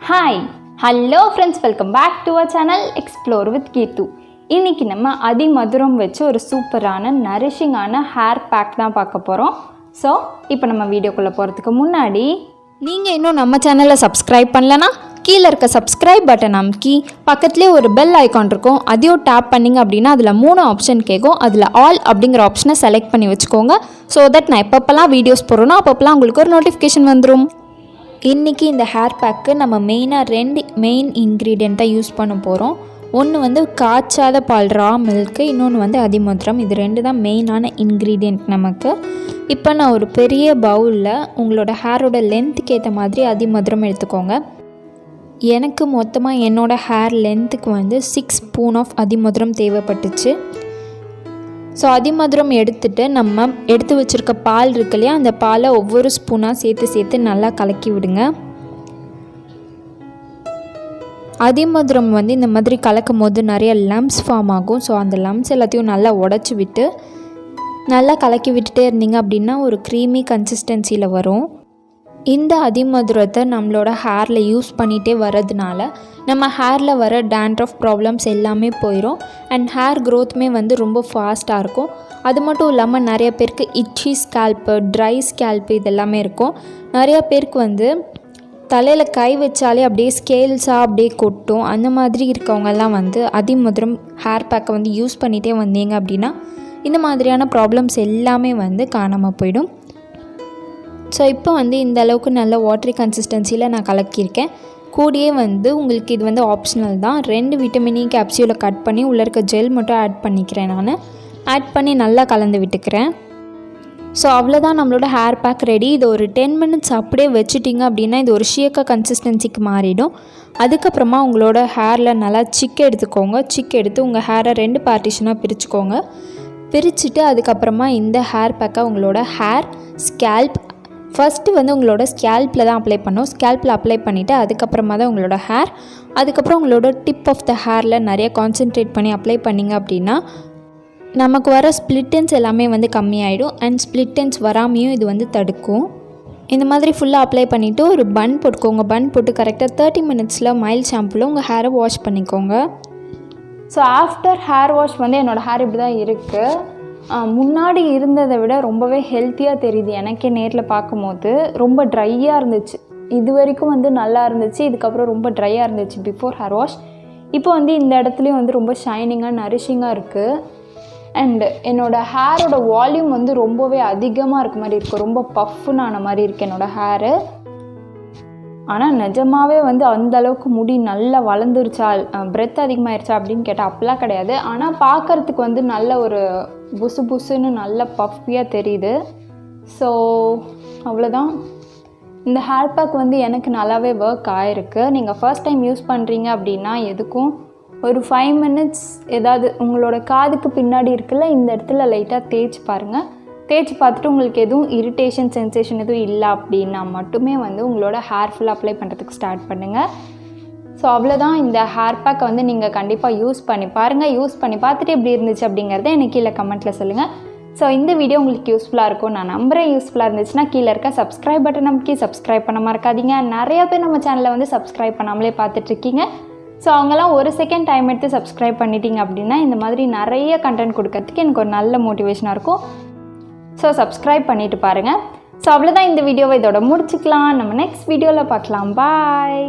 Hi hello friends, welcome back to our channel explore with Keerthu. இன்றைக்கி நம்ம அதிமதுரம் வச்சு ஒரு சூப்பரான நரிஷிங்கான ஹேர் பேக் தான் பார்க்க போகிறோம். ஸோ இப்போ நம்ம வீடியோக்குள்ளே போகிறதுக்கு முன்னாடி நீங்கள் இன்னும் நம்ம சேனலை சப்ஸ்கிரைப் பண்ணலன்னா கீழே இருக்க சப்ஸ்கிரைப் பட்டன் அமுக்கி பக்கத்துலேயே ஒரு பெல் ஐக்கான் இருக்கும், அதையும் டேப் பண்ணிங்க அப்படின்னா அதில் 3 ஆப்ஷன் கேட்கும். அதில் ஆல் அப்படிங்கிற ஆப்ஷனை செலக்ட் பண்ணி வச்சுக்கோங்க. ஸோ தட் நான் எப்பப்பெல்லாம் வீடியோஸ் போடுறோன்னா அப்பப்பெல்லாம் உங்களுக்கு ஒரு நோட்டிஃபிகேஷன் வந்துடும். இன்றைக்கி இந்த ஹேர் பேக்கு நம்ம மெயினாக 2 மெயின் இன்க்ரீடியண்ட்டாக யூஸ் பண்ண போகிறோம். ஒன்று வந்து காய்ச்சாத பால் ரா மில்க்கு, இன்னொன்று வந்து அதிமதுரம். இது 2 தான் மெயினான இன்க்ரீடியண்ட் நமக்கு. இப்போ நான் ஒரு பெரிய பவுலில் உங்களோட ஹேரோட லென்த்துக்கு ஏற்ற மாதிரி அதிமதுரம் எடுத்துக்கோங்க. எனக்கு மொத்தமாக என்னோடய ஹேர் லென்த்துக்கு வந்து 6 ஸ்பூன் ஆஃப் அதிமதுரம் தேவைப்பட்டுச்சு. ஸோ அதிமதுரம் எடுத்துகிட்டு நம்ம எடுத்து வச்சுருக்க பால் இருக்கு இல்லையா, அந்த பாலை ஒவ்வொரு ஸ்பூனாக சேர்த்து நல்லா கலக்கி விடுங்க. அதிமதுரம் வந்து இந்த மாதிரி கலக்கும் போது நிறைய லம்ப்ஸ் ஃபார்ம் ஆகும். ஸோ அந்த லம்ப்ஸ் எல்லாத்தையும் நல்லா உடச்சி விட்டு நல்லா கலக்கி விட்டுட்டே இருந்தீங்க அப்படின்னா ஒரு க்ரீமி கன்சிஸ்டன்சியில் வரும். இந்த அதிமதுரத்தை நம்மளோட ஹேரில் யூஸ் பண்ணிகிட்டே வர்றதுனால நம்ம ஹேரில் வர டேண்ட்ரஃப் ப்ராப்ளம்ஸ் எல்லாமே போயிடும். அண்ட் ஹேர் க்ரோத்துமே வந்து ரொம்ப ஃபாஸ்ட்டாக இருக்கும். அது மட்டும் இல்லாமல் நிறைய பேருக்கு இட்சி ஸ்கேல்ப்பு, ட்ரை ஸ்கேல்ப்பு இதெல்லாமே இருக்கும். நிறையா பேருக்கு வந்து தலையில் கை வச்சாலே அப்படியே ஸ்கேல்ஸாக அப்படியே கொட்டும். அந்த மாதிரி இருக்கவங்கெல்லாம் வந்து அதிமதுரம் ஹேர் பேக்கை வந்து யூஸ் பண்ணிகிட்டே வந்தீங்க அப்படின்னா இந்த மாதிரியான ப்ராப்ளம்ஸ் எல்லாமே வந்து காணாமல் போயிடும். ஸோ இப்போ வந்து இந்த அளவுக்கு நல்ல வாட்டரி கன்சிஸ்டன்சியில் நான் கலக்கியிருக்கேன். கூடயே வந்து உங்களுக்கு இது வந்து ஆப்ஷனல் தான், 2 விட்டமின் இ கேப்சியூலை கட் பண்ணி உள்ளே இருக்க ஜெல் மட்டும் ஆட் பண்ணிக்கிறேன். நான் ஆட் பண்ணி நல்லா கலந்து விட்டுக்கிறேன். ஸோ அவ்வளோதான், நம்மளோட ஹேர் பேக் ரெடி. இது ஒரு 10 மினிட்ஸ் அப்படியே வச்சுட்டிங்க அப்படின்னா இது ஒரு ஷியக்கா கன்சிஸ்டன்சிக்கு மாறிடும். அதுக்கப்புறமா உங்களோட ஹேரில் நல்லா சிக்கு எடுத்துக்கோங்க. சிக்கு எடுத்து உங்கள் ஹேரை 2 பார்ட்டிஷனாக பிரிச்சுக்கோங்க. பிரிச்சுட்டு அதுக்கப்புறமா இந்த ஹேர் பேக்கை உங்களோட ஹேர், ஸ்கேல்ப், ஃபஸ்ட்டு வந்து உங்களோட ஸ்கேல்ப்பில் தான் அப்ளை பண்ணோம். ஸ்கேல்ப்பில் அப்ளை பண்ணிவிட்டு அதுக்கப்புறமா தான் உங்களோட ஹேர், அதுக்கப்புறம் உங்களோட டிப் ஆஃப் த ஹேரில் நிறைய கான்சென்ட்ரேட் பண்ணி அப்ளை பண்ணிங்க அப்படின்னா நமக்கு வர ஸ்ப்ளிட்டன்ஸ் எல்லாமே வந்து கம்மியாயிடும். அண்ட் ஸ்ப்ளிட்டன்ஸ் வராமையும் இது வந்து தடுக்கும். இந்த மாதிரி ஃபுல்லாக அப்ளை பண்ணிவிட்டு ஒரு பன் போட்டுக்கோங்க. பன் போட்டு கரெக்டாக 30 மினிட்ஸில் மைல்ட் ஷாம்புவில் உங்கள் ஹேரை வாஷ் பண்ணிக்கோங்க. ஸோ ஆஃப்டர் ஹேர் வாஷ் வந்து என்னோடய ஹேர் இப்படி தான் இருக்குது. முன்னாடி இருந்ததை விட ரொம்பவே ஹெல்த்தியாக தெரியுது எனக்கே நேரில் பார்க்கும்போது. ரொம்ப ட்ரையாக இருந்துச்சு, இது வரைக்கும் வந்து நல்லா இருந்துச்சு, இதுக்கப்புறம் ரொம்ப ட்ரையாக இருந்துச்சு பிஃபோர் ஹேர் வாஷ். இப்போ வந்து இந்த இடத்துலையும் வந்து ரொம்ப ஷைனிங்காக நரிஷிங்காக இருக்குது. அண்டு என்னோடய ஹேரோட வால்யூம் வந்து ரொம்பவே அதிகமாக இருக்க மாதிரி இருக்குது. ரொம்ப பஃப்னு ஆன மாதிரி இருக்குது என்னோடய ஹேரு. ஆனால் நிஜமாகவே வந்து அந்தளவுக்கு முடி நல்லா வளர்ந்துருச்சா, பிரெத் அதிகமாகிருச்சா அப்படின்னு கேட்டால் அப்படிலாம் கிடையாது. ஆனால் பார்க்குறதுக்கு வந்து நல்ல ஒரு புசு புசுன்னு நல்ல பஃபியாக தெரியுது. ஸோ அவ்வளோதான், இந்த ஹேர் பேக் வந்து எனக்கு நல்லாவே ஒர்க் ஆகிருக்கு. நீங்கள் ஃபர்ஸ்ட் டைம் யூஸ் பண்ணுறீங்க அப்படின்னா எதுக்கும் ஒரு 5 மினிட்ஸ் ஏதாவது உங்களோட காதுக்கு பின்னாடி இருக்குல்ல இந்த இடத்துல லைட்டாக தேய்ச்சி பாருங்கள். தேய்ச்சி பார்த்துட்டு உங்களுக்கு எதுவும் இரிட்டேஷன் சென்சேஷன் எதுவும் இல்லை அப்படின்னா மட்டுமே வந்து உங்களோட ஹேர் ஃபுல்லாக அப்ளை பண்ணுறதுக்கு ஸ்டார்ட் பண்ணுங்கள். ஸோ அவ்வளோதான், இந்த ஹேர் பேக்கை வந்து நீங்கள் கண்டிப்பாக யூஸ் பண்ணி பாருங்கள். யூஸ் பண்ணி பார்த்துட்டு எப்படி இருந்துச்சு அப்படிங்கிறத எனக்கு கீழே கமெண்ட்டில் சொல்லுங்கள். ஸோ இந்த வீடியோ உங்களுக்கு யூஸ்ஃபுல்லாக இருக்கும் நான் நம்புகிறேன். யூஸ்ஃபுல்லாக இருந்துச்சுன்னா கீழே இருக்க சப்ஸ்கிரைப் பட்டன் நமக்கு சப்ஸ்கிரைப் பண்ண மறக்காதீங்க. நிறைய பேர் நம்ம சேனலில் வந்து சப்ஸ்கிரைப் பண்ணாமலே பார்த்துட்ருக்கீங்க. ஸோ அவங்களாம் ஒரு செகண்ட் டைம் எடுத்து சப்ஸ்கிரைப் பண்ணிட்டீங்க அப்படின்னா இந்த மாதிரி நிறைய கண்டென்ட் கொடுக்கறதுக்கு எனக்கு ஒரு நல்ல மோட்டிவேஷனாக இருக்கும். ஸோ சப்ஸ்கிரைப் பண்ணிவிட்டு பாருங்கள். ஸோ அவ்வளோதான், இந்த வீடியோவை இதோட முடிச்சுக்கலாம். நம்ம நெக்ஸ்ட் வீடியோவில் பார்க்கலாம். பாய்.